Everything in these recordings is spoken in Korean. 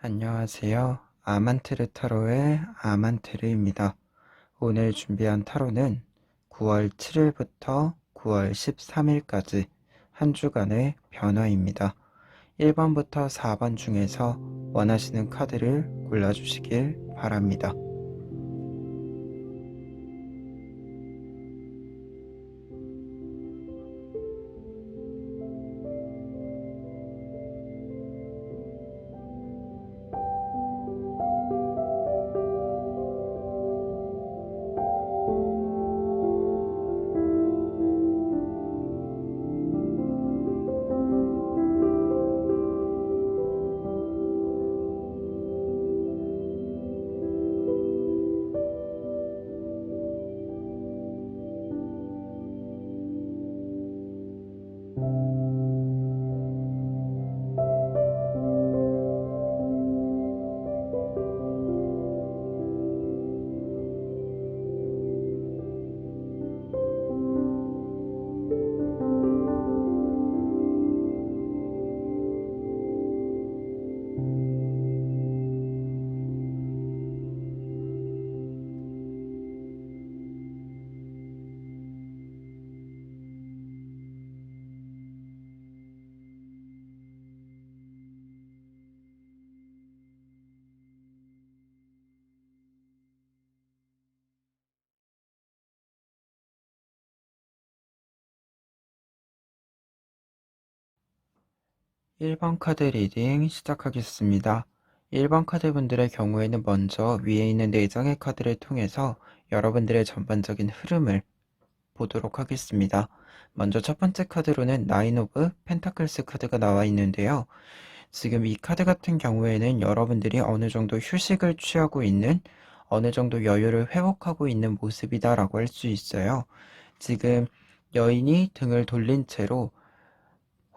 안녕하세요. 아만테르 타로의 아만테르입니다. 오늘 준비한 타로는 9월 7일부터 9월 13일까지 한 주간의 변화입니다. 1번부터 4번 중에서 원하시는 카드를 골라주시길 바랍니다. 1번 카드 리딩 시작하겠습니다. 1번 카드 분들의 경우에는 먼저 위에 있는 4장의 카드를 통해서 여러분들의 전반적인 흐름을 보도록 하겠습니다. 먼저 첫 번째 카드로는 나인 오브 펜타클스 카드가 나와 있는데요. 지금 이 카드 같은 경우에는 여러분들이 어느 정도 휴식을 취하고 있는, 어느 정도 여유를 회복하고 있는 모습이다라고 할 수 있어요. 지금 여인이 등을 돌린 채로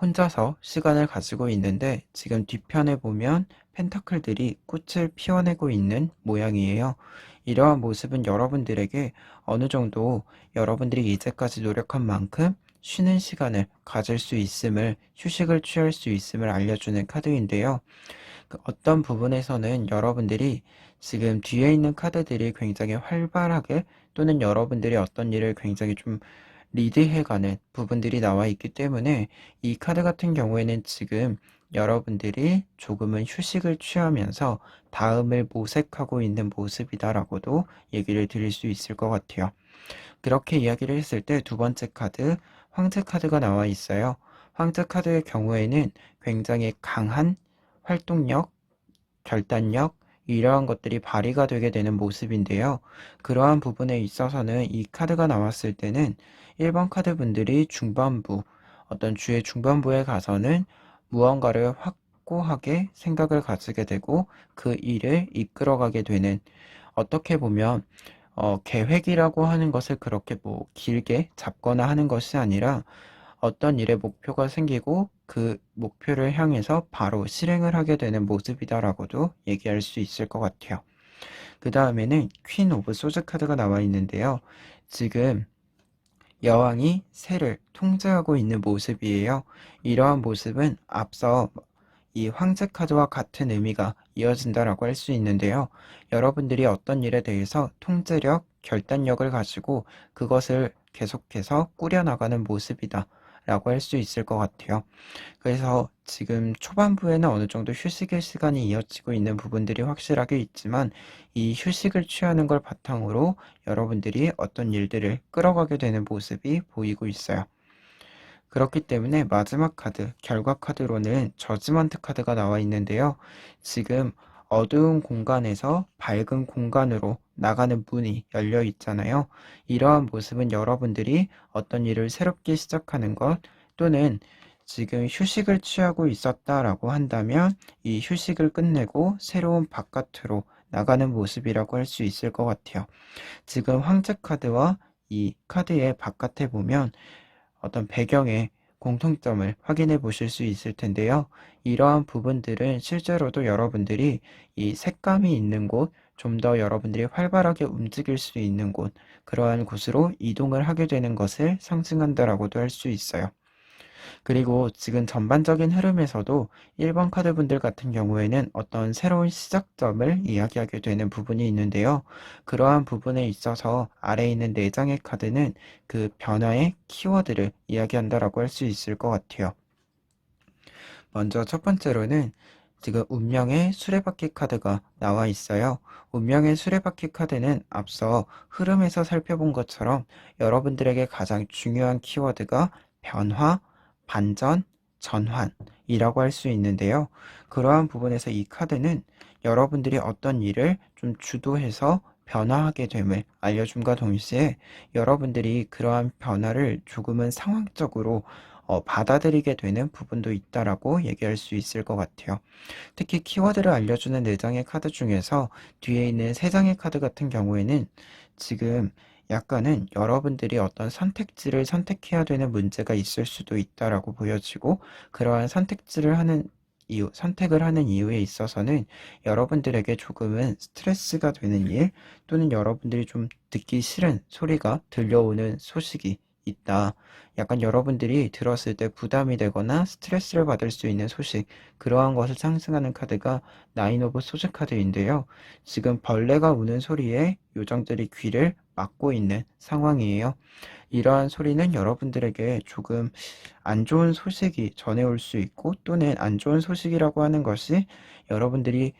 혼자서 시간을 가지고 있는데, 지금 뒤편에 보면 펜타클들이 꽃을 피워내고 있는 모양이에요. 이러한 모습은 여러분들에게 어느 정도 여러분들이 이제까지 노력한 만큼 쉬는 시간을 가질 수 있음을, 휴식을 취할 수 있음을 알려주는 카드인데요. 어떤 부분에서는 여러분들이 지금 뒤에 있는 카드들이 굉장히 활발하게, 또는 여러분들이 어떤 일을 굉장히 좀 리드해가는 부분들이 나와 있기 때문에, 이 카드 같은 경우에는 지금 여러분들이 조금은 휴식을 취하면서 다음을 모색하고 있는 모습이다라고도 얘기를 드릴 수 있을 것 같아요. 그렇게 이야기를 했을 때 두 번째 카드, 황제 카드가 나와 있어요. 황제 카드의 경우에는 굉장히 강한 활동력, 결단력, 이러한 것들이 발휘가 되게 되는 모습인데요. 그러한 부분에 있어서는 이 카드가 나왔을 때는 1번 카드 분들이 중반부, 어떤 주의 중반부에 가서는 무언가를 확고하게 생각을 가지게 되고 그 일을 이끌어가게 되는, 어떻게 보면 계획이라고 하는 것을 그렇게 뭐 길게 잡거나 하는 것이 아니라, 어떤 일에 목표가 생기고 그 목표를 향해서 바로 실행을 하게 되는 모습이다라고도 얘기할 수 있을 것 같아요. 그 다음에는 퀸 오브 소즈 카드가 나와 있는데요. 지금 여왕이 새를 통제하고 있는 모습이에요. 이러한 모습은 앞서 이 황제 카드와 같은 의미가 이어진다라고 할 수 있는데요. 여러분들이 어떤 일에 대해서 통제력, 결단력을 가지고 그것을 계속해서 꾸려나가는 모습이다 라고 할 수 있을 것 같아요. 그래서 지금 초반부에는 어느 정도 휴식의 시간이 이어지고 있는 부분들이 확실하게 있지만, 이 휴식을 취하는 걸 바탕으로 여러분들이 어떤 일들을 끌어가게 되는 모습이 보이고 있어요. 그렇기 때문에 마지막 카드, 결과 카드로는 저지먼트 카드가 나와 있는데요. 지금 어두운 공간에서 밝은 공간으로 나가는 문이 열려 있잖아요. 이러한 모습은 여러분들이 어떤 일을 새롭게 시작하는 것, 또는 지금 휴식을 취하고 있었다라고 한다면 이 휴식을 끝내고 새로운 바깥으로 나가는 모습이라고 할 수 있을 것 같아요. 지금 황제 카드와 이 카드의 바깥에 보면 어떤 배경의 공통점을 확인해 보실 수 있을 텐데요. 이러한 부분들은 실제로도 여러분들이 이 색감이 있는 곳, 좀 더 여러분들이 활발하게 움직일 수 있는 곳, 그러한 곳으로 이동을 하게 되는 것을 상징한다라고도 할 수 있어요. 그리고 지금 전반적인 흐름에서도 1번 카드 분들 같은 경우에는 어떤 새로운 시작점을 이야기하게 되는 부분이 있는데요. 그러한 부분에 있어서 아래에 있는 4장의 카드는 그 변화의 키워드를 이야기한다라고 할 수 있을 것 같아요. 먼저 첫 번째로는 지금 운명의 수레바퀴 카드가 나와 있어요. 운명의 수레바퀴 카드는 앞서 흐름에서 살펴본 것처럼 여러분들에게 가장 중요한 키워드가 변화, 반전, 전환이라고 할 수 있는데요. 그러한 부분에서 이 카드는 여러분들이 어떤 일을 좀 주도해서 변화하게 됨을 알려줌과 동시에 여러분들이 그러한 변화를 조금은 상황적으로 받아들이게 되는 부분도 있다라고 얘기할 수 있을 것 같아요. 특히 키워드를 알려주는 4장의 카드 중에서 뒤에 있는 3장의 카드 같은 경우에는 지금 약간은 여러분들이 어떤 선택지를 선택해야 되는 문제가 있을 수도 있다라고 보여지고, 그러한 선택을 하는 이유에 있어서는 여러분들에게 조금은 스트레스가 되는 일, 또는 여러분들이 좀 듣기 싫은 소리가 들려오는 소식이 있다. 약간 여러분들이 들었을 때 부담이 되거나 스트레스를 받을 수 있는 소식, 그러한 것을 상징하는 카드가 나인 오브 소즈 카드인데요. 지금 벌레가 우는 소리에 요정들이 귀를 막고 있는 상황이에요. 이러한 소리는 여러분들에게 조금 안 좋은 소식이 전해올 수 있고, 또는 안 좋은 소식이라고 하는 것이 여러분들이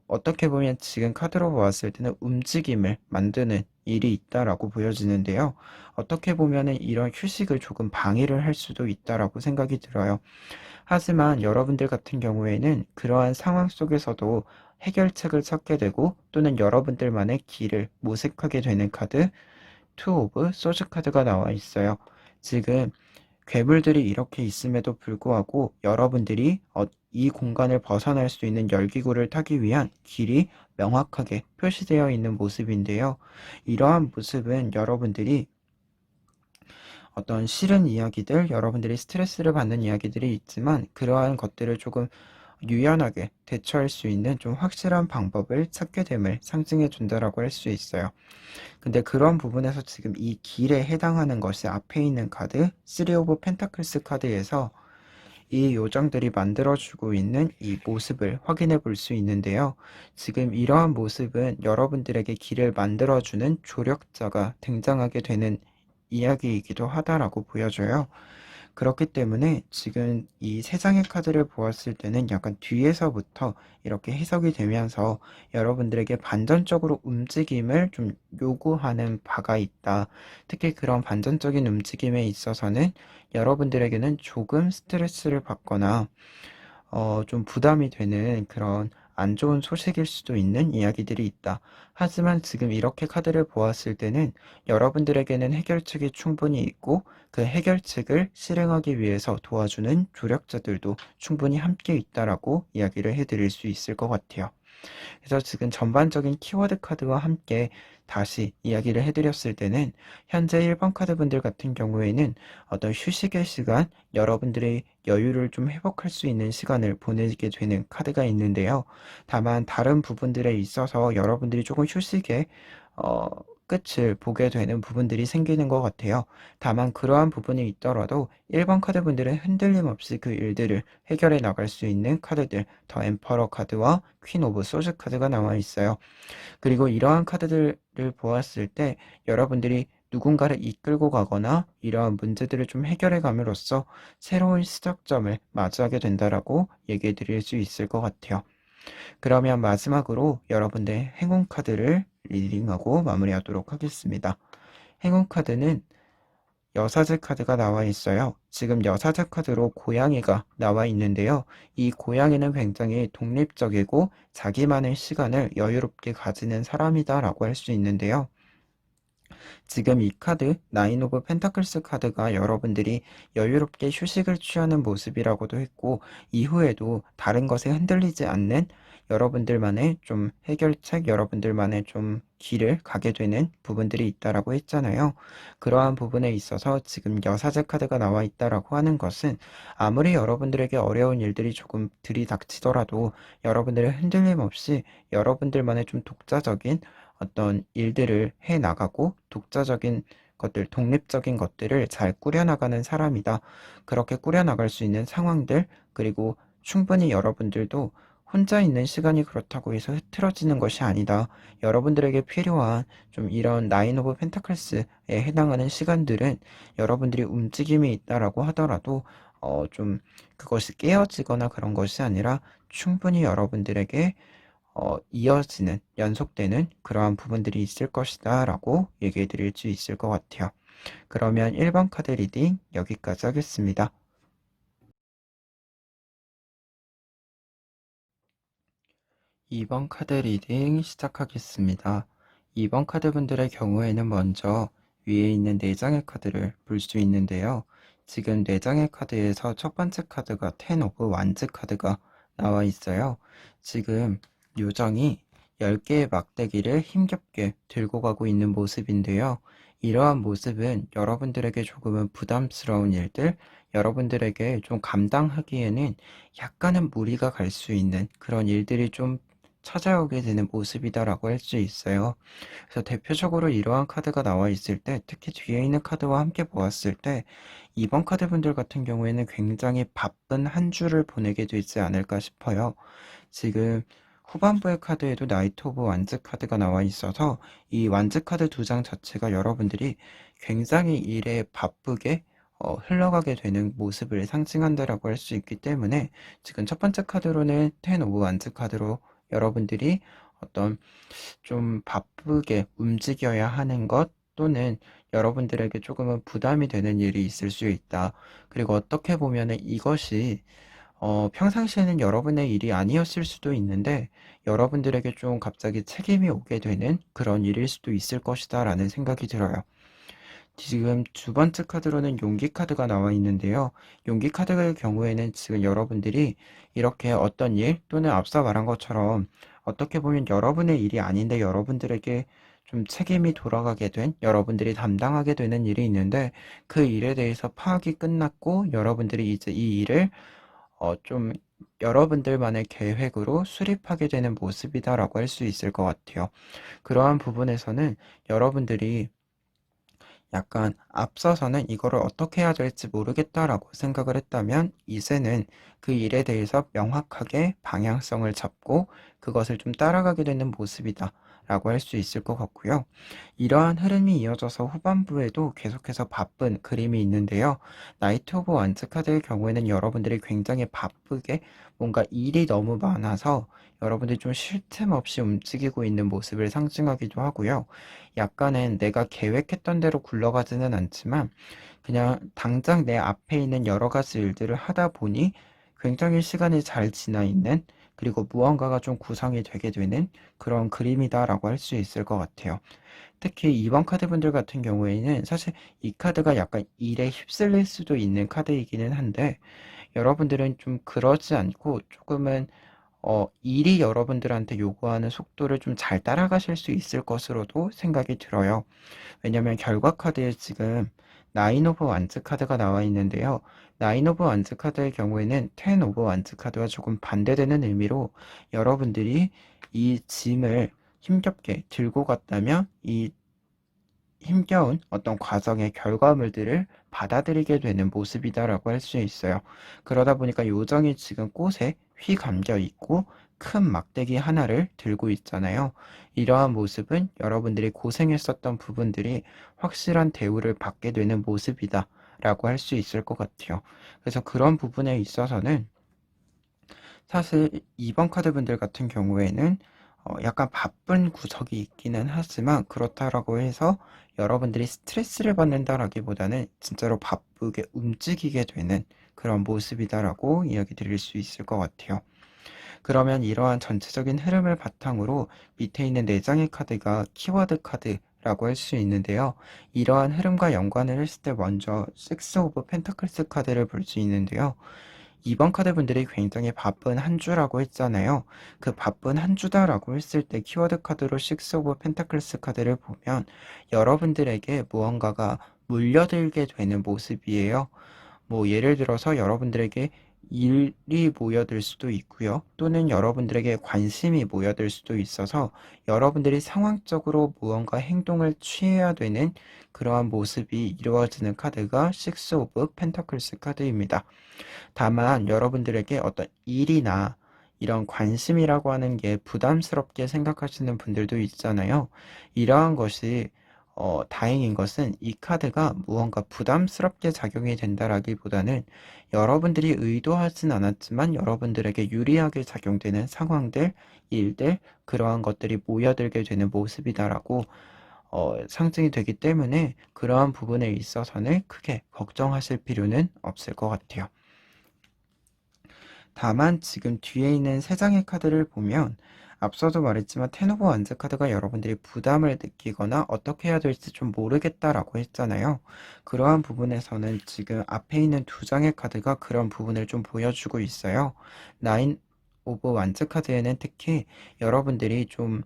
어떻게 보면 지금 카드로 보았을 때는 움직임을 만드는 일이 있다라고 보여지는데요. 어떻게 보면은 이런 휴식을 조금 방해를 할 수도 있다라고 생각이 들어요. 하지만 여러분들 같은 경우에는 그러한 상황 속에서도 해결책을 찾게 되고, 또는 여러분들만의 길을 모색하게 되는 카드, 투 오브 소즈 카드가 나와 있어요. 지금 괴물들이 이렇게 있음에도 불구하고 여러분들이 이 공간을 벗어날 수 있는 열기구를 타기 위한 길이 명확하게 표시되어 있는 모습인데요. 이러한 모습은 여러분들이 어떤 싫은 이야기들, 여러분들이 스트레스를 받는 이야기들이 있지만 그러한 것들을 조금 유연하게 대처할 수 있는 좀 확실한 방법을 찾게 됨을 상징해 준다라고 할 수 있어요. 근데 그런 부분에서 지금 이 길에 해당하는 것이 앞에 있는 카드, 3 오브 펜타클스 카드에서 이 요정들이 만들어주고 있는 이 모습을 확인해 볼 수 있는데요. 지금 이러한 모습은 여러분들에게 길을 만들어주는 조력자가 등장하게 되는 이야기이기도 하다라고 보여져요. 그렇기 때문에 지금 이 3장의 카드를 보았을 때는 약간 뒤에서부터 이렇게 해석이 되면서 여러분들에게 반전적으로 움직임을 좀 요구하는 바가 있다. 특히 그런 반전적인 움직임에 있어서는 여러분들에게는 조금 스트레스를 받거나 좀 부담이 되는 그런 안 좋은 소식일 수도 있는 이야기들이 있다. 하지만 지금 이렇게 카드를 보았을 때는 여러분들에게는 해결책이 충분히 있고, 그 해결책을 실행하기 위해서 도와주는 조력자들도 충분히 함께 있다라고 이야기를 해드릴 수 있을 것 같아요. 그래서 지금 전반적인 키워드 카드와 함께 다시 이야기를 해드렸을 때는 현재 1번 카드 분들 같은 경우에는 어떤 휴식의 시간, 여러분들의 여유를 좀 회복할 수 있는 시간을 보내게 되는 카드가 있는데요. 다만 다른 부분들에 있어서 여러분들이 조금 휴식의 어, 끝을 보게 되는 부분들이 생기는 것 같아요. 다만 그러한 부분이 있더라도 1번 카드 분들은 흔들림 없이 그 일들을 해결해 나갈 수 있는 카드들, 더 엠퍼러 카드와 퀸 오브 소즈 카드가 나와 있어요. 그리고 이러한 카드들을 보았을 때 여러분들이 누군가를 이끌고 가거나 이러한 문제들을 좀 해결해 감으로써 새로운 시작점을 맞이하게 된다라고 얘기해 드릴 수 있을 것 같아요. 그러면 마지막으로 여러분들 행운 카드를 리딩하고 마무리하도록 하겠습니다. 행운 카드는 여사제 카드가 나와 있어요. 지금 여사제 카드로 고양이가 나와 있는데요. 이 고양이는 굉장히 독립적이고 자기만의 시간을 여유롭게 가지는 사람이다라고 할 수 있는데요. 지금 이 카드, 나인 오브 펜타클스 카드가 여러분들이 여유롭게 휴식을 취하는 모습이라고도 했고, 이후에도 다른 것에 흔들리지 않는 여러분들만의 좀 해결책, 여러분들만의 좀 길을 가게 되는 부분들이 있다라고 했잖아요. 그러한 부분에 있어서 지금 여사제 카드가 나와 있다라고 하는 것은 아무리 여러분들에게 어려운 일들이 조금 들이닥치더라도 여러분들의 흔들림 없이 여러분들만의 좀 독자적인 어떤 일들을 해 나가고 독자적인 것들, 독립적인 것들을 잘 꾸려나가는 사람이다. 그렇게 꾸려나갈 수 있는 상황들, 그리고 충분히 여러분들도 혼자 있는 시간이 그렇다고 해서 흐트러지는 것이 아니다. 여러분들에게 필요한 좀 이런 나인 오브 펜타클스에 해당하는 시간들은 여러분들이 움직임이 있다라고 하더라도 좀 그것이 깨어지거나 그런 것이 아니라 충분히 여러분들에게 이어지는, 연속되는 그러한 부분들이 있을 것이다 라고 얘기해 드릴 수 있을 것 같아요. 그러면 1번 카드 리딩 여기까지 하겠습니다. 2번 카드 리딩 시작하겠습니다. 2번 카드 분들의 경우에는 먼저 위에 있는 4장의 카드를 볼 수 있는데요. 지금 4장의 카드에서 첫 번째 카드가 텐 오브 완즈 카드가 나와 있어요. 지금 요정이 10개의 막대기를 힘겹게 들고 가고 있는 모습인데요. 이러한 모습은 여러분들에게 조금은 부담스러운 일들, 여러분들에게 좀 감당하기에는 약간은 무리가 갈 수 있는 그런 일들이 좀 찾아오게 되는 모습이다라고 할 수 있어요. 그래서 대표적으로 이러한 카드가 나와 있을 때, 특히 뒤에 있는 카드와 함께 보았을 때, 이번 카드 분들 같은 경우에는 굉장히 바쁜 한 주를 보내게 되지 않을까 싶어요. 지금 후반부의 카드에도 나이트 오브 완즈 카드가 나와 있어서 이 완즈 카드 2장 자체가 여러분들이 굉장히 일에 바쁘게 흘러가게 되는 모습을 상징한다라고 할 수 있기 때문에 지금 첫 번째 카드로는 텐 오브 완즈 카드로 여러분들이 어떤 좀 바쁘게 움직여야 하는 것 또는 여러분들에게 조금은 부담이 되는 일이 있을 수 있다. 그리고 어떻게 보면은 이것이 평상시에는 여러분의 일이 아니었을 수도 있는데 여러분들에게 좀 갑자기 책임이 오게 되는 그런 일일 수도 있을 것이다 라는 생각이 들어요. 지금 두 번째 카드로는 용기 카드가 나와 있는데요. 용기 카드의 경우에는 지금 여러분들이 이렇게 어떤 일 또는 앞서 말한 것처럼 어떻게 보면 여러분의 일이 아닌데 여러분들에게 좀 책임이 돌아가게 된 여러분들이 담당하게 되는 일이 있는데 그 일에 대해서 파악이 끝났고 여러분들이 이제 이 일을 좀 여러분들만의 계획으로 수립하게 되는 모습이다라고 할 수 있을 것 같아요. 그러한 부분에서는 여러분들이 약간 앞서서는 이거를 어떻게 해야 될지 모르겠다라고 생각을 했다면 이제는 그 일에 대해서 명확하게 방향성을 잡고 그것을 좀 따라가게 되는 모습이다 라고 할 수 있을 것 같고요. 이러한 흐름이 이어져서 후반부에도 계속해서 바쁜 그림이 있는데요. 나이트 오브 완즈 카드의 경우에는 여러분들이 굉장히 바쁘게 뭔가 일이 너무 많아서 여러분들이 좀 쉴 틈 없이 움직이고 있는 모습을 상징하기도 하고요. 약간은 내가 계획했던 대로 굴러가지는 않지만 그냥 당장 내 앞에 있는 여러 가지 일들을 하다 보니 굉장히 시간이 잘 지나 있는 그리고 무언가가 좀 구성이 되게 되는 그런 그림이다라고 할 수 있을 것 같아요. 특히 2번 카드 분들 같은 경우에는 사실 이 카드가 약간 일에 휩쓸릴 수도 있는 카드이기는 한데 여러분들은 좀 그러지 않고 조금은 일이 여러분들한테 요구하는 속도를 좀 잘 따라가실 수 있을 것으로도 생각이 들어요. 왜냐면 결과 카드에 지금 나인 오브 완즈 카드가 나와 있는데요. 나인 오브 완즈 카드의 경우에는 텐 오브 완즈 카드와 조금 반대되는 의미로 여러분들이 이 짐을 힘겹게 들고 갔다면 이 힘겨운 어떤 과정의 결과물들을 받아들이게 되는 모습이다라고 할 수 있어요. 그러다 보니까 요정이 지금 꽃에 휘감겨 있고 큰 막대기 하나를 들고 있잖아요. 이러한 모습은 여러분들이 고생했었던 부분들이 확실한 대우를 받게 되는 모습이다 라고 할 수 있을 것 같아요. 그래서 그런 부분에 있어서는 사실 2번 카드 분들 같은 경우에는 약간 바쁜 구석이 있기는 하지만 그렇다라고 해서 여러분들이 스트레스를 받는다라기보다는 진짜로 바쁘게 움직이게 되는 그런 모습이다라고 이야기 드릴 수 있을 것 같아요. 그러면 이러한 전체적인 흐름을 바탕으로 밑에 있는 4장의 카드가 키워드 카드라고 할 수 있는데요. 이러한 흐름과 연관을 했을 때 먼저 6 오브 펜타클스 카드를 볼 수 있는데요. 2번 카드 분들이 굉장히 바쁜 한 주라고 했잖아요. 그 바쁜 한 주다라고 했을 때 키워드 카드로 6 오브 펜타클스 카드를 보면 여러분들에게 무언가가 물려들게 되는 모습이에요. 뭐 예를 들어서 여러분들에게 일이 모여들 수도 있고요. 또는 여러분들에게 관심이 모여들 수도 있어서 여러분들이 상황적으로 무언가 행동을 취해야 되는 그러한 모습이 이루어지는 카드가 식스 오브 펜터클스 카드입니다. 다만 여러분들에게 어떤 일이나 이런 관심이라고 하는 게 부담스럽게 생각하시는 분들도 있잖아요. 이러한 것이 다행인 것은 이 카드가 무언가 부담스럽게 작용이 된다라기보다는 여러분들이 의도하진 않았지만 여러분들에게 유리하게 작용되는 상황들, 일들, 그러한 것들이 모여들게 되는 모습이다라고 상징이 되기 때문에 그러한 부분에 있어서는 크게 걱정하실 필요는 없을 것 같아요. 다만 지금 뒤에 있는 세 장의 카드를 보면 앞서도 말했지만 텐 오브 완즈 카드가 여러분들이 부담을 느끼거나 어떻게 해야 될지 좀 모르겠다라고 했잖아요. 그러한 부분에서는 지금 앞에 있는 두 장의 카드가 그런 부분을 좀 보여주고 있어요. 나인 오브 완즈 카드에는 특히 여러분들이 좀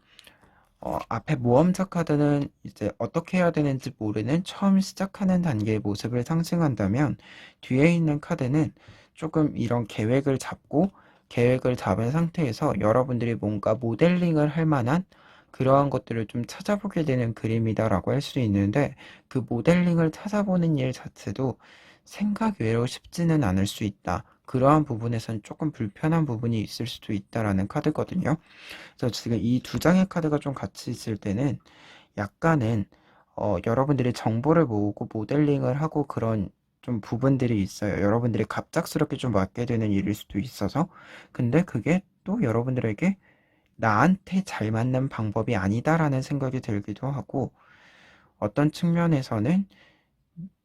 앞에 모험자 카드는 이제 어떻게 해야 되는지 모르는 처음 시작하는 단계의 모습을 상징한다면 뒤에 있는 카드는 조금 이런 계획을 잡은 상태에서 여러분들이 뭔가 모델링을 할 만한 그러한 것들을 좀 찾아보게 되는 그림이다라고 할 수 있는데 그 모델링을 찾아보는 일 자체도 생각 외로 쉽지는 않을 수 있다. 그러한 부분에선 조금 불편한 부분이 있을 수도 있다라는 카드거든요. 그래서 지금 이 두 장의 카드가 좀 같이 있을 때는 약간은 여러분들이 정보를 모으고 모델링을 하고 그런 좀 부분들이 있어요. 여러분들이 갑작스럽게 좀 맡게 되는 일일 수도 있어서. 근데 그게 또 여러분들에게 나한테 잘 맞는 방법이 아니다라는 생각이 들기도 하고 어떤 측면에서는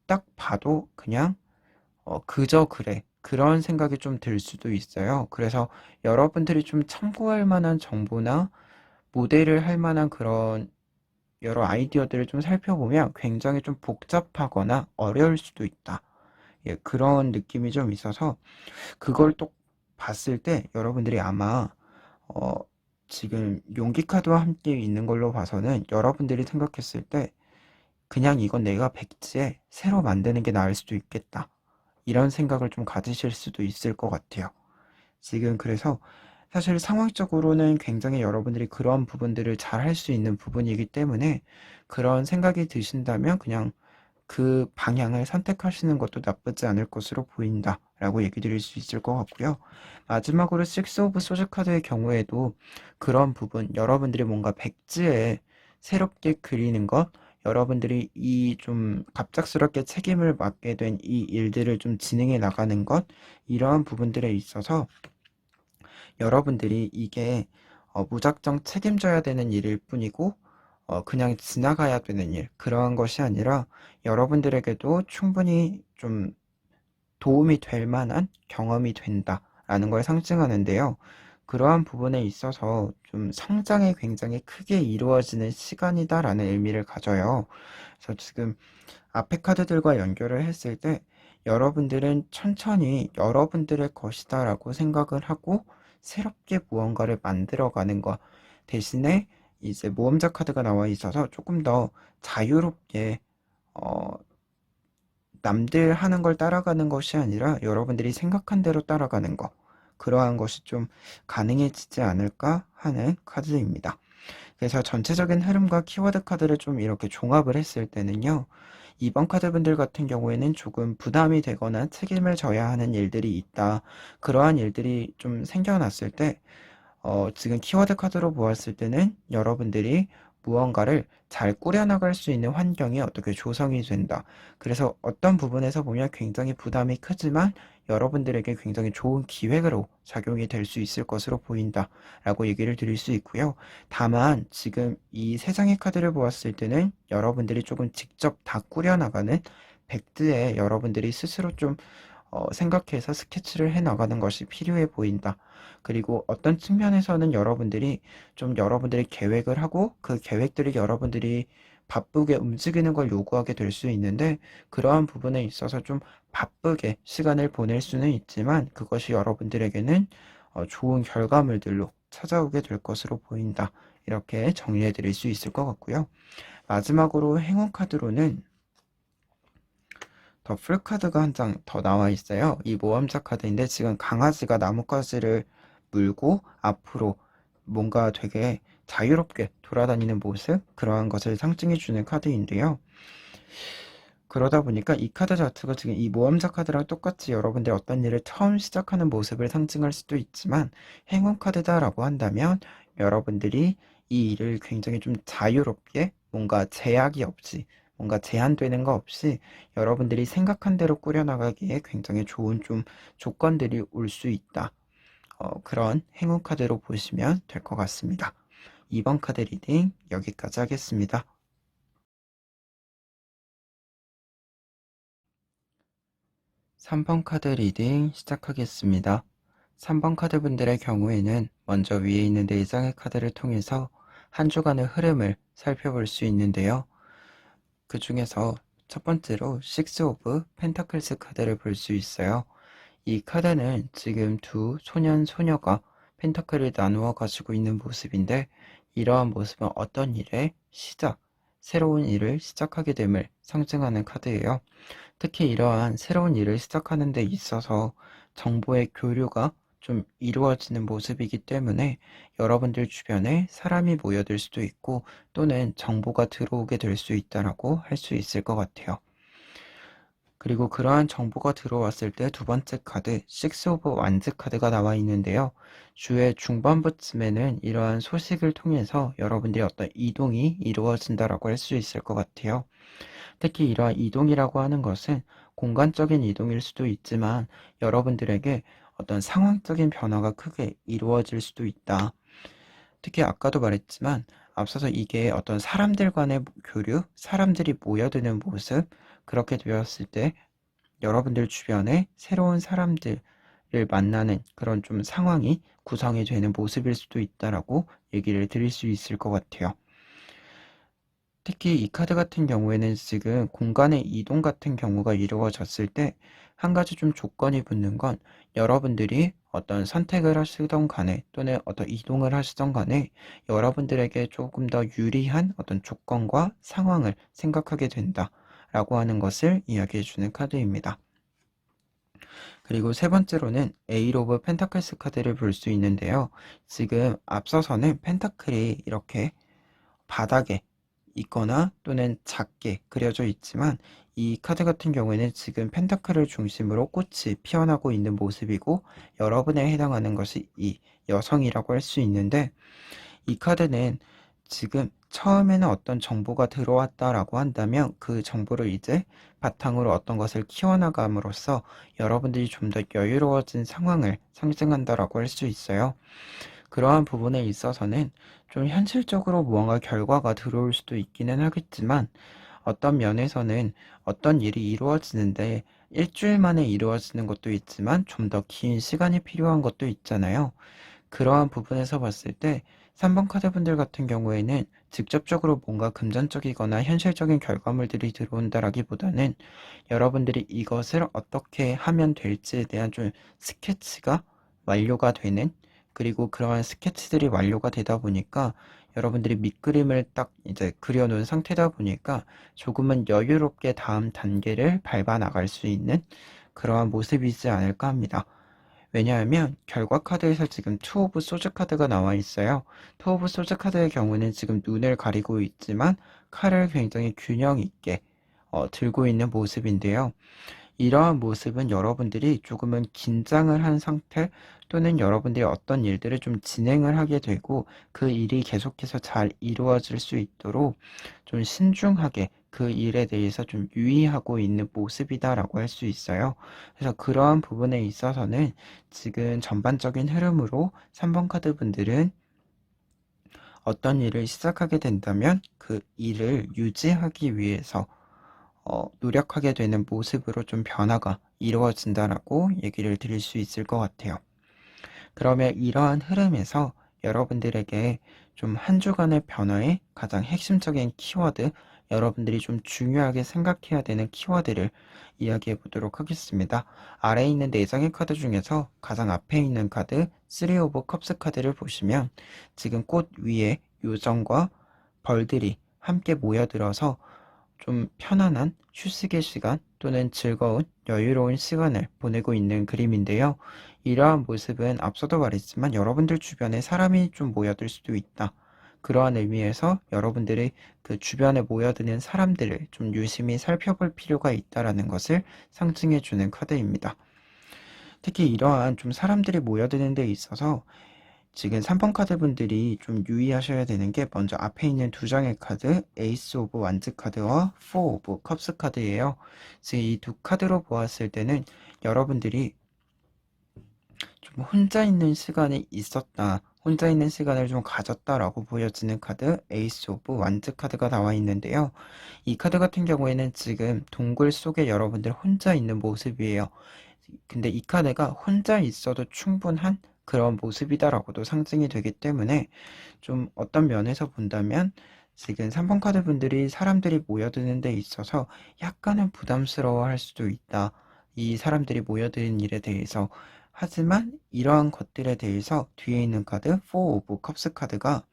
딱 봐도 그냥 그저 그래. 그런 생각이 좀 들 수도 있어요. 그래서 여러분들이 좀 참고할 만한 정보나 모델을 할 만한 그런 여러 아이디어들을 좀 살펴보면 굉장히 좀 복잡하거나 어려울 수도 있다. 예, 그런 느낌이 좀 있어서 그걸 또 봤을 때 여러분들이 아마 어, 지금 용기 카드와 함께 있는 걸로 봐서는 여러분들이 생각했을 때 그냥 이건 내가 백지에 새로 만드는 게 나을 수도 있겠다. 이런 생각을 좀 가지실 수도 있을 것 같아요. 지금 그래서 사실 상황적으로는 굉장히 여러분들이 그런 부분들을 잘 할 수 있는 부분이기 때문에 그런 생각이 드신다면 그냥 그 방향을 선택하시는 것도 나쁘지 않을 것으로 보인다 라고 얘기 드릴 수 있을 것 같고요. 마지막으로 식스 오브 소드 카드의 경우에도 그런 부분 여러분들이 뭔가 백지에 새롭게 그리는 것 여러분들이 이 좀 갑작스럽게 책임을 맡게 된 이 일들을 좀 진행해 나가는 것 이러한 부분들에 있어서 여러분들이 이게 무작정 책임져야 되는 일일 뿐이고 그냥 지나가야 되는 일 그러한 것이 아니라 여러분들에게도 충분히 좀 도움이 될 만한 경험이 된다라는 걸 상징하는데요. 그러한 부분에 있어서 좀 성장이 굉장히 크게 이루어지는 시간이다라는 의미를 가져요. 그래서 지금 앞에 카드들과 연결을 했을 때 여러분들은 천천히 여러분들의 것이다라고 생각을 하고 새롭게 무언가를 만들어가는 것 대신에 이제 모험자 카드가 나와 있어서 조금 더 자유롭게 어, 남들 하는 걸 따라가는 것이 아니라 여러분들이 생각한 대로 따라가는 것 그러한 것이 좀 가능해지지 않을까 하는 카드입니다. 그래서 전체적인 흐름과 키워드 카드를 좀 이렇게 종합을 했을 때는요. 이번 카드분들 같은 경우에는 조금 부담이 되거나 책임을 져야 하는 일들이 있다. 그러한 일들이 좀 생겨났을 때 지금 키워드 카드로 보았을 때는 여러분들이 무언가를 잘 꾸려나갈 수 있는 환경이 어떻게 조성이 된다. 그래서 어떤 부분에서 보면 굉장히 부담이 크지만 여러분들에게 굉장히 좋은 기획으로 작용이 될 수 있을 것으로 보인다. 라고 얘기를 드릴 수 있고요. 다만 지금 이 세 장의 카드를 보았을 때는 여러분들이 조금 직접 다 꾸려나가는 백드에 여러분들이 스스로 좀 생각해서 스케치를 해 나가는 것이 필요해 보인다. 그리고 어떤 측면에서는 여러분들이 좀 여러분들이 계획을 하고 그 계획들이 여러분들이 바쁘게 움직이는 걸 요구하게 될 수 있는데 그러한 부분에 있어서 좀 바쁘게 시간을 보낼 수는 있지만 그것이 여러분들에게는 좋은 결과물들로 찾아오게 될 것으로 보인다. 이렇게 정리해 드릴 수 있을 것 같고요. 마지막으로 행운 카드로는 더 풀카드가 한 장 더 나와 있어요. 이 모험자 카드인데 지금 강아지가 나뭇가지를 물고 앞으로 뭔가 되게 자유롭게 돌아다니는 모습, 그러한 것을 상징해주는 카드인데요. 그러다 보니까 이 카드 자체가 지금 이 모험자 카드랑 똑같이 여러분들 어떤 일을 처음 시작하는 모습을 상징할 수도 있지만, 행운 카드다라고 한다면 여러분들이 이 일을 굉장히 좀 자유롭게, 뭔가 제약이 없이, 뭔가 제한되는 거 없이 여러분들이 생각한 대로 꾸려나가기에 굉장히 좋은 좀 조건들이 올 수 있다. 그런 행운 카드로 보시면 될 것 같습니다. 2번 카드 리딩 여기까지 하겠습니다. 3번 카드 리딩 시작하겠습니다. 3번 카드 분들의 경우에는 먼저 위에 있는 4장의 카드를 통해서 한 주간의 흐름을 살펴볼 수 있는데요. 그 중에서 첫 번째로 6 오브 펜타클스 카드를 볼 수 있어요. 이 카드는 지금 두 소년 소녀가 펜타클을 나누어 가지고 있는 모습인데, 이러한 모습은 어떤 일의 시작, 새로운 일을 시작하게 됨을 상징하는 카드예요. 특히 이러한 새로운 일을 시작하는 데 있어서 정보의 교류가 좀 이루어지는 모습이기 때문에 여러분들 주변에 사람이 모여들 수도 있고, 또는 정보가 들어오게 될 수 있다라고 할 수 있을 것 같아요. 그리고 그러한 정보가 들어왔을 때 두 번째 카드 6 오브 완즈 카드가 나와 있는데요. 주의 중반부쯤에는 이러한 소식을 통해서 여러분들이 어떤 이동이 이루어진다라고 할 수 있을 것 같아요. 특히 이러한 이동이라고 하는 것은 공간적인 이동일 수도 있지만 여러분들에게 어떤 상황적인 변화가 크게 이루어질 수도 있다. 특히 아까도 말했지만 앞서서 이게 어떤 사람들 간의 교류, 사람들이 모여드는 모습, 그렇게 되었을 때 여러분들 주변에 새로운 사람들을 만나는 그런 좀 상황이 구성이 되는 모습일 수도 있다라고 얘기를 드릴 수 있을 것 같아요. 특히 이 카드 같은 경우에는 지금 공간의 이동 같은 경우가 이루어졌을 때 한 가지 좀 조건이 붙는 건, 여러분들이 어떤 선택을 하시던 간에 또는 어떤 이동을 하시던 간에 여러분들에게 조금 더 유리한 어떤 조건과 상황을 생각하게 된다라고 하는 것을 이야기해 주는 카드입니다. 그리고 세 번째로는 에잇 오브 펜타클스 카드를 볼 수 있는데요. 지금 앞서서는 펜타클이 이렇게 바닥에 있거나 또는 작게 그려져 있지만, 이 카드 같은 경우에는 지금 펜타클을 중심으로 꽃이 피어나고 있는 모습이고, 여러분에 해당하는 것이 이 여성이라고 할 수 있는데, 이 카드는 지금 처음에는 어떤 정보가 들어왔다라고 한다면 그 정보를 이제 바탕으로 어떤 것을 키워나감으로써 여러분들이 좀 더 여유로워진 상황을 상징한다라고 할 수 있어요. 그러한 부분에 있어서는 좀 현실적으로 무언가 결과가 들어올 수도 있기는 하겠지만, 어떤 면에서는 어떤 일이 이루어지는데 일주일 만에 이루어지는 것도 있지만 좀 더 긴 시간이 필요한 것도 있잖아요. 그러한 부분에서 봤을 때 3번 카드분들 같은 경우에는 직접적으로 뭔가 금전적이거나 현실적인 결과물들이 들어온다라기보다는 여러분들이 이것을 어떻게 하면 될지에 대한 좀 스케치가 완료가 되는, 그리고 그러한 스케치들이 완료가 되다 보니까 여러분들이 밑그림을 딱 이제 그려놓은 상태다 보니까 조금은 여유롭게 다음 단계를 밟아 나갈 수 있는 그러한 모습이지 않을까 합니다. 왜냐하면 결과 카드에서 지금 투 오브 소즈 카드가 나와 있어요. 투 오브 소즈 카드의 경우는 지금 눈을 가리고 있지만 칼을 굉장히 균형 있게 들고 있는 모습인데요. 이러한 모습은 여러분들이 조금은 긴장을 한 상태, 또는 여러분들이 어떤 일들을 좀 진행을 하게 되고 그 일이 계속해서 잘 이루어질 수 있도록 좀 신중하게 그 일에 대해서 좀 유의하고 있는 모습이다라고 할 수 있어요. 그래서 그러한 부분에 있어서는 지금 전반적인 흐름으로 3번 카드 분들은 어떤 일을 시작하게 된다면 그 일을 유지하기 위해서 노력하게 되는 모습으로 좀 변화가 이루어진다라고 얘기를 드릴 수 있을 것 같아요. 그러면 이러한 흐름에서 여러분들에게 좀 한 주간의 변화의 가장 핵심적인 키워드, 여러분들이 좀 중요하게 생각해야 되는 키워드를 이야기해 보도록 하겠습니다. 아래에 있는 4장의 카드 중에서 가장 앞에 있는 카드 3 오브 컵스 카드를 보시면 지금 꽃 위에 요정과 벌들이 함께 모여들어서 좀 편안한 휴식의 시간, 또는 즐거운 여유로운 시간을 보내고 있는 그림인데요. 이러한 모습은 앞서도 말했지만 여러분들 주변에 사람이 좀 모여들 수도 있다. 그러한 의미에서 여러분들이 그 주변에 모여드는 사람들을 좀 유심히 살펴볼 필요가 있다라는 것을 상징해 주는 카드입니다. 특히 이러한 좀 사람들이 모여드는 데 있어서 지금 3번 카드 분들이 좀 유의하셔야 되는 게 먼저 앞에 있는 두 장의 카드 에이스 오브 완즈 카드와 포 오브 컵스 카드예요. 그래서 이 두 카드로 보았을 때는 여러분들이 좀 혼자 있는 시간이 있었다. 혼자 있는 시간을 좀 가졌다라고 보여지는 카드 에이스 오브 완즈 카드가 나와 있는데요. 이 카드 같은 경우에는 지금 동굴 속에 여러분들 혼자 있는 모습이에요. 근데 이 카드가 혼자 있어도 충분한 그런 모습이다라고도 상징이 되기 때문에 좀 어떤 면에서 본다면 지금 3번 카드 분들이 사람들이 모여드는 데 있어서 약간은 부담스러워 할 수도 있다. 이 사람들이 모여드는 일에 대해서. 하지만 이러한 것들에 대해서 뒤에 있는 카드 4 오브 컵스 카드가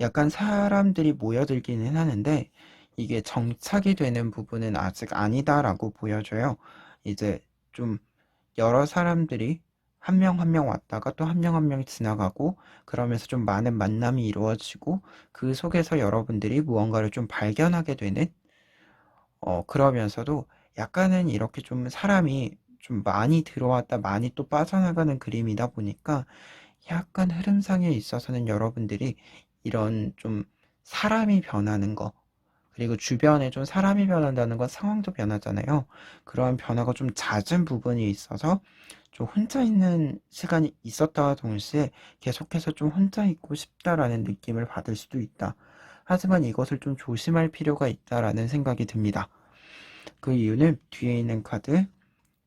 약간 사람들이 모여들기는 하는데 이게 정착이 되는 부분은 아직 아니다라고 보여줘요. 이제 좀 여러 사람들이 한 명 한 명 왔다가 또 한 명 한 명 지나가고 그러면서 좀 많은 만남이 이루어지고 그 속에서 여러분들이 무언가를 좀 발견하게 되는 그러면서도 약간은 이렇게 좀 사람이 좀 많이 들어왔다 많이 또 빠져나가는 그림이다 보니까 약간 흐름상에 있어서는 여러분들이 이런 좀 사람이 변하는 거 그리고 주변에 좀 사람이 변한다는 건 상황도 변하잖아요. 그러한 변화가 좀 잦은 부분이 있어서 좀 혼자 있는 시간이 있었다와 동시에 계속해서 좀 혼자 있고 싶다라는 느낌을 받을 수도 있다. 하지만 이것을 좀 조심할 필요가 있다라는 생각이 듭니다. 그 이유는 뒤에 있는 카드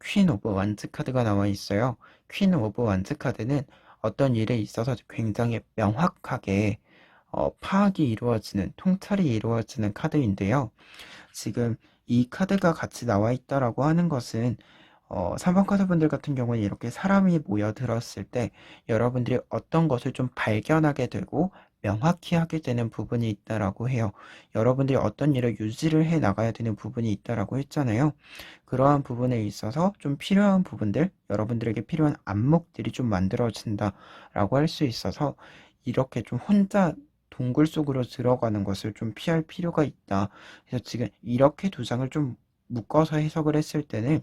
퀸 오브 완즈 카드가 나와 있어요. 퀸 오브 완즈 카드는 어떤 일에 있어서 굉장히 명확하게 파악이 이루어지는, 통찰이 이루어지는 카드인데요. 지금 이 카드가 같이 나와 있다라고 하는 것은 3번 카드 분들 같은 경우는 이렇게 사람이 모여들었을 때 여러분들이 어떤 것을 좀 발견하게 되고 명확히 하게 되는 부분이 있다라고 해요. 여러분들이 어떤 일을 유지를 해 나가야 되는 부분이 있다라고 했잖아요. 그러한 부분에 있어서 좀 필요한 부분들, 여러분들에게 필요한 안목들이 좀 만들어진다라고 할 수 있어서 이렇게 좀 혼자 동굴 속으로 들어가는 것을 좀 피할 필요가 있다. 그래서 지금 이렇게 두 장을 좀 묶어서 해석을 했을 때는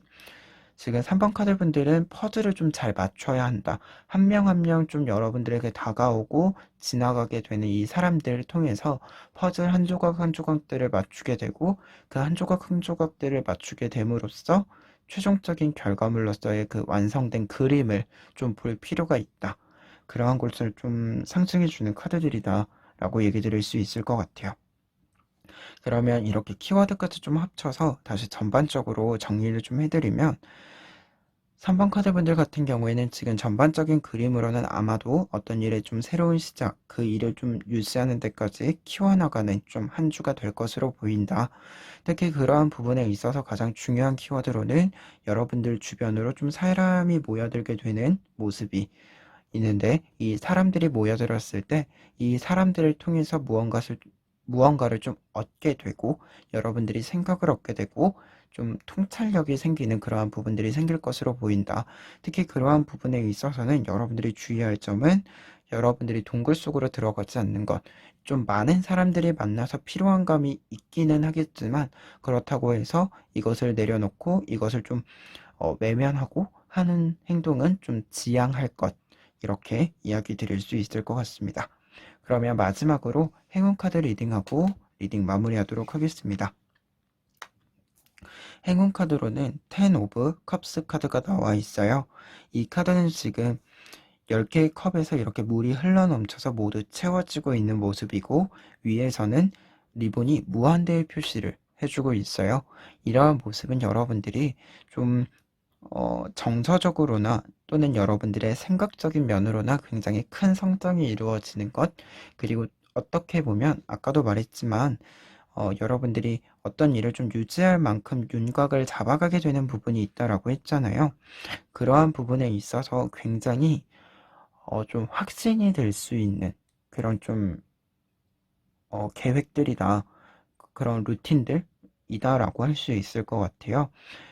지금 3번 카드 분들은 퍼즐을 좀 잘 맞춰야 한다. 한 명 한 명 좀 여러분들에게 다가오고 지나가게 되는 이 사람들을 통해서 퍼즐 한 조각 한 조각들을 맞추게 되고 그 한 조각 한 조각들을 맞추게 됨으로써 최종적인 결과물로서의 그 완성된 그림을 좀 볼 필요가 있다. 그러한 것을 좀 상징해주는 카드들이다. 라고 얘기 드릴 수 있을 것 같아요. 그러면 이렇게 키워드까지 좀 합쳐서 다시 전반적으로 정리를 좀 해드리면 3번 카드분들 같은 경우에는 지금 전반적인 그림으로는 아마도 어떤 일의 좀 새로운 시작, 그 일을 좀 유지하는 데까지 키워나가는 좀 한 주가 될 것으로 보인다. 특히 그러한 부분에 있어서 가장 중요한 키워드로는 여러분들 주변으로 좀 사람이 모여들게 되는 모습이 있는데 이 사람들이 모여들었을 때 이 사람들을 통해서 무언가를 좀 얻게 되고 여러분들이 생각을 얻게 되고 좀 통찰력이 생기는 그러한 부분들이 생길 것으로 보인다. 특히 그러한 부분에 있어서는 여러분들이 주의할 점은 여러분들이 동굴 속으로 들어가지 않는 것. 좀 많은 사람들이 만나서 필요한 감이 있기는 하겠지만 그렇다고 해서 이것을 내려놓고 이것을 좀 외면하고 하는 행동은 좀 지양할 것. 이렇게 이야기 드릴 수 있을 것 같습니다. 그러면 마지막으로 행운 카드 리딩하고 리딩 마무리하도록 하겠습니다. 행운 카드로는 10 오브 컵스 카드가 나와 있어요. 이 카드는 지금 10개의 컵에서 이렇게 물이 흘러넘쳐서 모두 채워지고 있는 모습이고 위에서는 리본이 무한대의 표시를 해주고 있어요. 이러한 모습은 여러분들이 좀 정서적으로나 또는 여러분들의 생각적인 면으로나 굉장히 큰 성장이 이루어지는 것, 그리고 어떻게 보면 아까도 말했지만 여러분들이 어떤 일을 좀 유지할 만큼 윤곽을 잡아가게 되는 부분이 있다라고 했잖아요. 그러한 부분에 있어서 굉장히 좀 확신이 될 수 있는 그런 좀 계획들이나 그런 루틴들 부분이다라고 할 수 있을 것 같아요.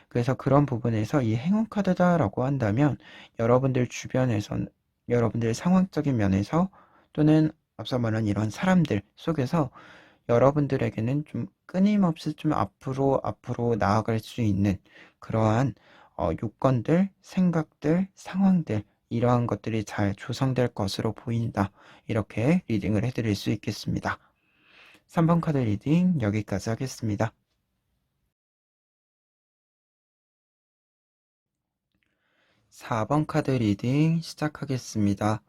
그래서 그런 부분에서 이 행운 카드다라고 한다면 여러분들 주변에선 여러분들 상황적인 면에서 또는 앞서 말한 이런 사람들 속에서 여러분들에게는 좀 끊임없이 좀 앞으로 나아갈 수 있는 그러한 요건들, 생각들, 상황들 이러한 것들이 잘 조성될 것으로 보인다. 이렇게 리딩을 해드릴 수 있겠습니다. 3번 카드 리딩 여기까지 하겠습니다. 4번 카드 리딩 시작하겠습니다.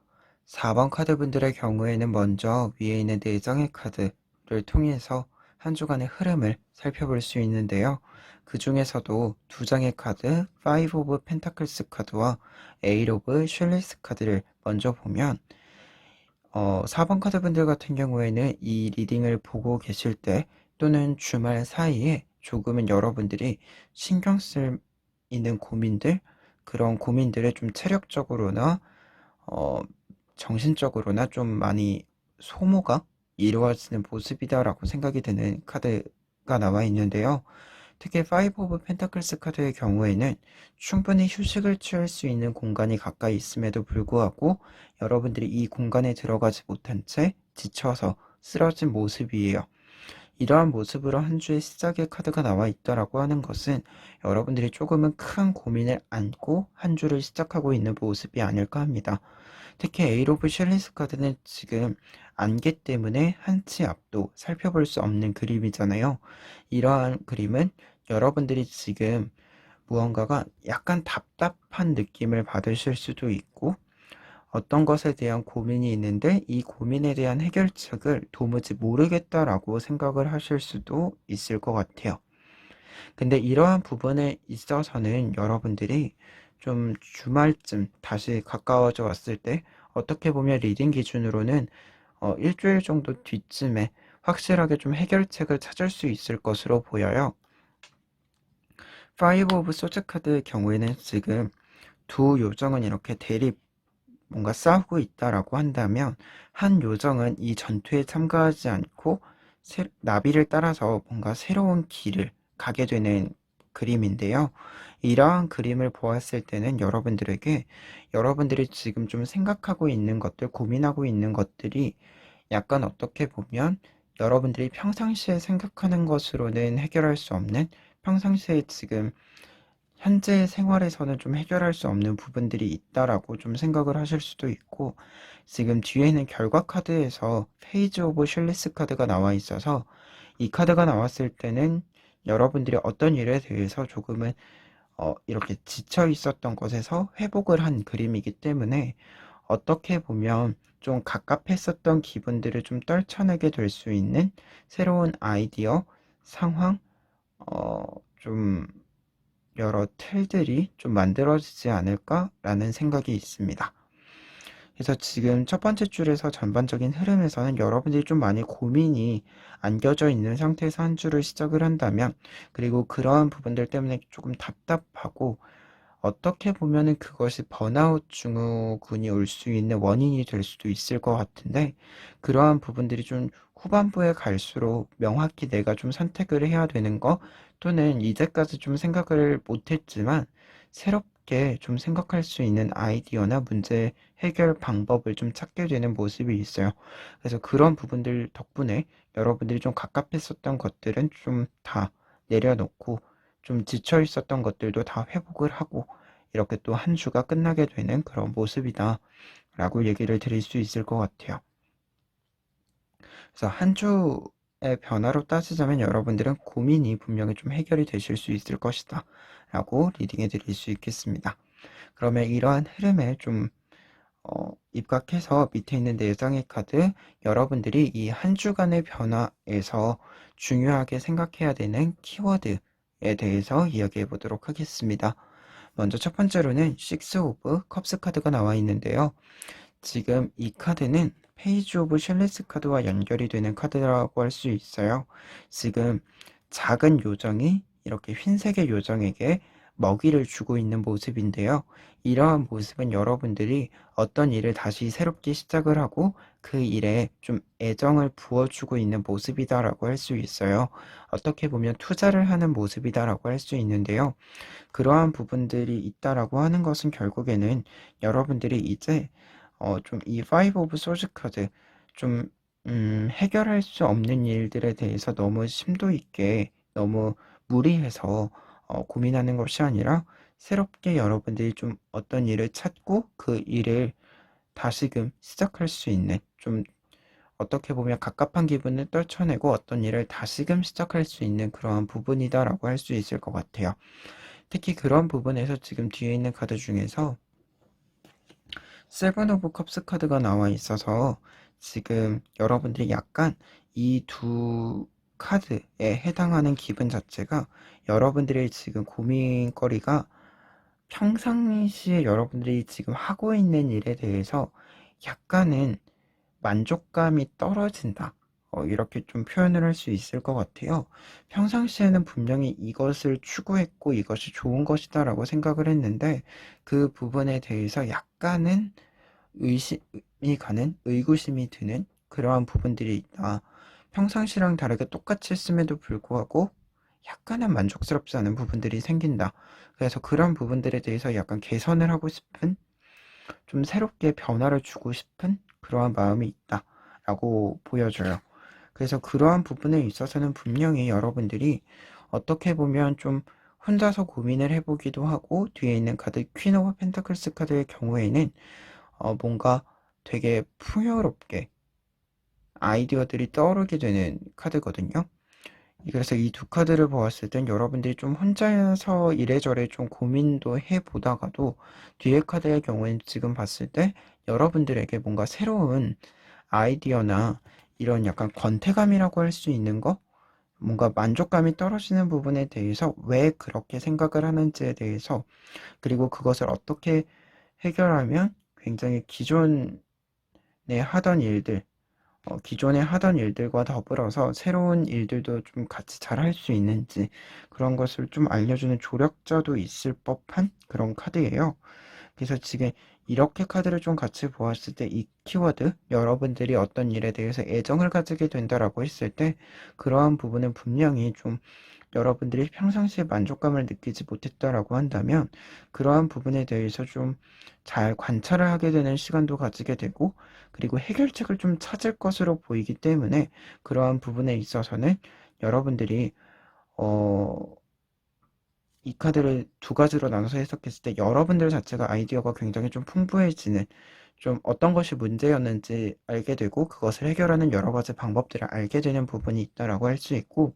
4번 카드 분들의 경우에는 먼저 위에 있는 4장의 카드를 통해서 한 주간의 흐름을 살펴볼 수 있는데요. 그 중에서도 2장의 카드, 5 오브 펜타클스 카드와 8 오브 슐리스 카드를 먼저 보면 4번 카드 분들 같은 경우에는 이 리딩을 보고 계실 때 또는 주말 사이에 조금은 여러분들이 신경 쓸 있는 고민들, 그런 고민들을 좀 체력적으로나 어, 정신적으로나 좀 많이 소모가 이루어지는 모습이다라고 생각이 드는 카드가 나와 있는데요. 특히 5 오브 펜타클스 카드의 경우에는 충분히 휴식을 취할 수 있는 공간이 가까이 있음에도 불구하고 여러분들이 이 공간에 들어가지 못한 채 지쳐서 쓰러진 모습이에요. 이러한 모습으로 한 주의 시작의 카드가 나와 있다라고 하는 것은 여러분들이 조금은 큰 고민을 안고 한 주를 시작하고 있는 모습이 아닐까 합니다. 특히 에이 오브 쉘리스 카드는 지금 안개 때문에 한 치 앞도 살펴볼 수 없는 그림이잖아요. 이러한 그림은 여러분들이 지금 무언가가 약간 답답한 느낌을 받으실 수도 있고 어떤 것에 대한 고민이 있는데 이 고민에 대한 해결책을 도무지 모르겠다라고 생각을 하실 수도 있을 것 같아요. 근데 이러한 부분에 있어서는 여러분들이 좀 주말쯤 다시 가까워져 왔을 때 어떻게 보면 리딩 기준으로는 일주일 정도 뒤쯤에 확실하게 좀 해결책을 찾을 수 있을 것으로 보여요. 5 오브 소드 카드의 경우에는 지금 두 요정은 이렇게 대립 뭔가 싸우고 있다라고 한다면 한 요정은 이 전투에 참가하지 않고 나비를 따라서 뭔가 새로운 길을 가게 되는 그림인데요. 이러한 그림을 보았을 때는 여러분들에게 여러분들이 지금 좀 생각하고 있는 것들, 고민하고 있는 것들이 약간 어떻게 보면 여러분들이 평상시에 생각하는 것으로는 해결할 수 없는 평상시에 지금 현재 생활에서는 좀 해결할 수 없는 부분들이 있다라고 좀 생각을 하실 수도 있고 지금 뒤에는 결과 카드에서 페이지 오브 슐리스 카드가 나와 있어서 이 카드가 나왔을 때는 여러분들이 어떤 일에 대해서 조금은 이렇게 지쳐 있었던 것에서 회복을 한 그림이기 때문에 어떻게 보면 좀 갑갑했었던 기분들을 좀 떨쳐내게 될 수 있는 새로운 아이디어, 상황, 좀 여러 틀들이 좀 만들어지지 않을까라는 생각이 있습니다. 그래서 지금 첫 번째 줄에서 전반적인 흐름에서는 여러분들이 좀 많이 고민이 안겨져 있는 상태에서 한 주를 시작을 한다면 그리고 그러한 부분들 때문에 조금 답답하고 어떻게 보면은 그것이 번아웃 증후군이 올 수 있는 원인이 될 수도 있을 것 같은데 그러한 부분들이 좀 후반부에 갈수록 명확히 내가 좀 선택을 해야 되는 거 또는 이제까지 좀 생각을 못했지만 새롭게 좀 생각할 수 있는 아이디어나 문제 해결 방법을 좀 찾게 되는 모습이 있어요. 그래서 그런 부분들 덕분에 여러분들이 좀 갑갑했었던 것들은 좀 다 내려놓고 좀 지쳐 있었던 것들도 다 회복을 하고 이렇게 또 한 주가 끝나게 되는 그런 모습이다 라고 얘기를 드릴 수 있을 것 같아요. 그래서 한 주의 변화로 따지자면 여러분들은 고민이 분명히 좀 해결이 되실 수 있을 것이다 라고 리딩해 드릴 수 있겠습니다. 그러면 이러한 흐름에 좀 입각해서 밑에 있는 4장의 카드 여러분들이 이 한 주간의 변화에서 중요하게 생각해야 되는 키워드에 대해서 이야기해 보도록 하겠습니다. 먼저 첫 번째로는 6 오브 컵스 카드가 나와 있는데요. 지금 이 카드는 페이지 오브 슐리스 카드와 연결이 되는 카드라고 할 수 있어요. 지금 작은 요정이 이렇게 흰색의 요정에게 먹이를 주고 있는 모습인데요. 이러한 모습은 여러분들이 어떤 일을 다시 새롭게 시작을 하고 그 일에 좀 애정을 부어주고 있는 모습이다라고 할 수 있어요. 어떻게 보면 투자를 하는 모습이다라고 할 수 있는데요. 그러한 부분들이 있다라고 하는 것은 결국에는 여러분들이 이제 좀 이 파이브 오브 소드 카드 좀 해결할 수 없는 일들에 대해서 너무 심도 있게 너무 무리해서 고민하는 것이 아니라 새롭게 여러분들이 좀 어떤 일을 찾고 그 일을 다시금 시작할 수 있는 좀 어떻게 보면 갑갑한 기분을 떨쳐내고 어떤 일을 다시금 시작할 수 있는 그러한 부분이다라고 할 수 있을 것 같아요. 특히 그런 부분에서 지금 뒤에 있는 카드 중에서 세븐 오브 컵스 카드가 나와 있어서 지금 여러분들이 약간 이 두 카드에 해당하는 기분 자체가 여러분들의 지금 고민거리가 평상시에 여러분들이 지금 하고 있는 일에 대해서 약간은 만족감이 떨어진다. 이렇게 좀 표현을 할 수 있을 것 같아요. 평상시에는 분명히 이것을 추구했고 이것이 좋은 것이다라고 생각을 했는데 그 부분에 대해서 약간은 의심이 가는, 의구심이 드는 그러한 부분들이 있다. 평상시랑 다르게 똑같이 했음에도 불구하고 약간은 만족스럽지 않은 부분들이 생긴다. 그래서 그런 부분들에 대해서 약간 개선을 하고 싶은, 좀 새롭게 변화를 주고 싶은 그러한 마음이 있다라고 보여져요. 그래서 그러한 부분에 있어서는 분명히 여러분들이 어떻게 보면 좀 혼자서 고민을 해보기도 하고 뒤에 있는 카드 퀸 오브 펜타클스 카드의 경우에는 뭔가 되게 풍요롭게 아이디어들이 떠오르게 되는 카드거든요. 그래서 이 두 카드를 보았을 땐 여러분들이 좀 혼자서 이래저래 좀 고민도 해보다가도 뒤에 카드의 경우에는 지금 봤을 때 여러분들에게 뭔가 새로운 아이디어나 이런 약간 권태감이라고 할 수 있는 거? 뭔가 만족감이 떨어지는 부분에 대해서 왜 그렇게 생각을 하는지에 대해서 그리고 그것을 어떻게 해결하면 굉장히 기존에 하던 일들 기존에 하던 일들과 더불어서 새로운 일들도 좀 같이 잘 할 수 있는지 그런 것을 좀 알려주는 조력자도 있을 법한 그런 카드예요. 그래서 지금 이렇게 카드를 좀 같이 보았을 때 이 키워드 여러분들이 어떤 일에 대해서 애정을 가지게 된다라고 했을 때 그러한 부분은 분명히 좀 여러분들이 평상시에 만족감을 느끼지 못했다라고 한다면 그러한 부분에 대해서 좀 잘 관찰을 하게 되는 시간도 가지게 되고 그리고 해결책을 좀 찾을 것으로 보이기 때문에 그러한 부분에 있어서는 여러분들이 어, 이 카드를 두 가지로 나눠서 해석했을 때 여러분들 자체가 아이디어가 굉장히 좀 풍부해지는 좀 어떤 것이 문제였는지 알게 되고 그것을 해결하는 여러 가지 방법들을 알게 되는 부분이 있다라고 할 수 있고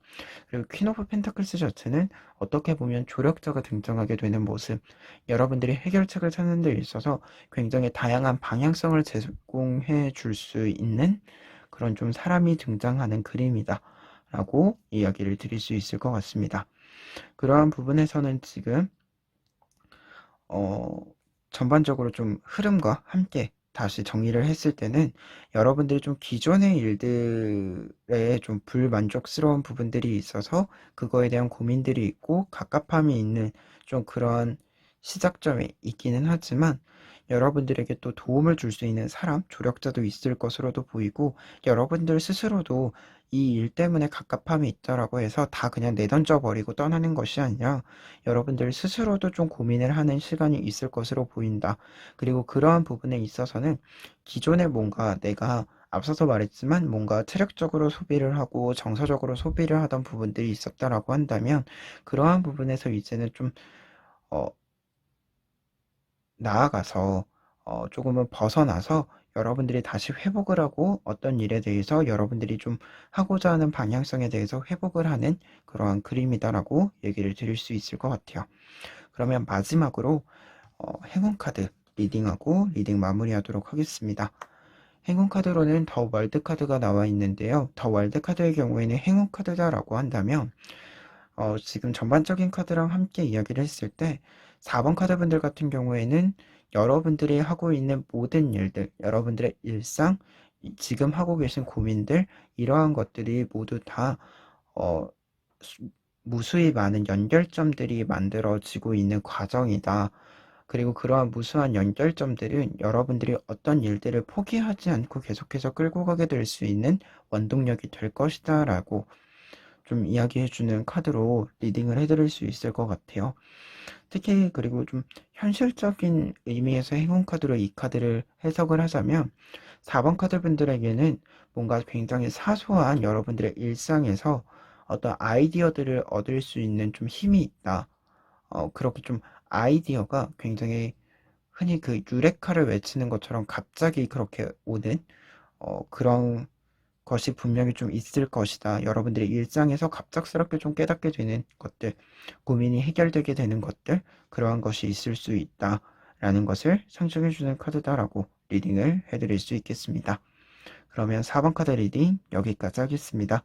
그리고 퀸 오브 펜타클스 자체는 어떻게 보면 조력자가 등장하게 되는 모습 여러분들이 해결책을 찾는 데 있어서 굉장히 다양한 방향성을 제공해 줄 수 있는 그런 좀 사람이 등장하는 그림이다 라고 이야기를 드릴 수 있을 것 같습니다. 그러한 부분에서는 지금 어, 전반적으로 좀 흐름과 함께 다시 정리를 했을 때는 여러분들이 좀 기존의 일들에 좀 불만족스러운 부분들이 있어서 그거에 대한 고민들이 있고 갑갑함이 있는 좀 그런 시작점이 있기는 하지만 여러분들에게 또 도움을 줄 수 있는 사람, 조력자도 있을 것으로도 보이고 여러분들 스스로도 이 일 때문에 갑갑함이 있다라고 해서 다 그냥 내던져 버리고 떠나는 것이 아니라 여러분들 스스로도 좀 고민을 하는 시간이 있을 것으로 보인다. 그리고 그러한 부분에 있어서는 기존에 뭔가 내가 앞서서 말했지만 뭔가 체력적으로 소비를 하고 정서적으로 소비를 하던 부분들이 있었다라고 한다면 그러한 부분에서 이제는 좀 어, 나아가서 조금은 벗어나서 여러분들이 다시 회복을 하고 어떤 일에 대해서 여러분들이 좀 하고자 하는 방향성에 대해서 회복을 하는 그러한 그림이다라고 얘기를 드릴 수 있을 것 같아요. 그러면 마지막으로 행운 카드 리딩하고 리딩 마무리하도록 하겠습니다. 행운 카드로는 더 월드 카드가 나와 있는데요. 더 월드 카드의 경우에는 행운 카드다라고 한다면 지금 전반적인 카드랑 함께 이야기를 했을 때 4번 카드분들 같은 경우에는 여러분들이 하고 있는 모든 일들, 여러분들의 일상, 지금 하고 계신 고민들 이러한 것들이 모두 다 어, 무수히 많은 연결점들이 만들어지고 있는 과정이다. 그리고 그러한 무수한 연결점들은 여러분들이 어떤 일들을 포기하지 않고 계속해서 끌고 가게 될 수 있는 원동력이 될 것이다 라고 좀 이야기해주는 카드로 리딩을 해드릴 수 있을 것 같아요. 특히 그리고 좀 현실적인 의미에서 행운 카드로 이 카드를 해석을 하자면 4번 카드 분들에게는 뭔가 굉장히 사소한 여러분들의 일상에서 어떤 아이디어들을 얻을 수 있는 좀 힘이 있다. 그렇게 좀 아이디어가 굉장히 흔히 그 유레카를 외치는 것처럼 갑자기 그렇게 오는 그런 것이 분명히 좀 있을 것이다. 여러분들의 일상에서 갑작스럽게 좀 깨닫게 되는 것들, 고민이 해결되게 되는 것들, 그러한 것이 있을 수 있다. 라는 것을 상징해주는 카드다라고 리딩을 해드릴 수 있겠습니다. 그러면 4번 카드 리딩 여기까지 하겠습니다.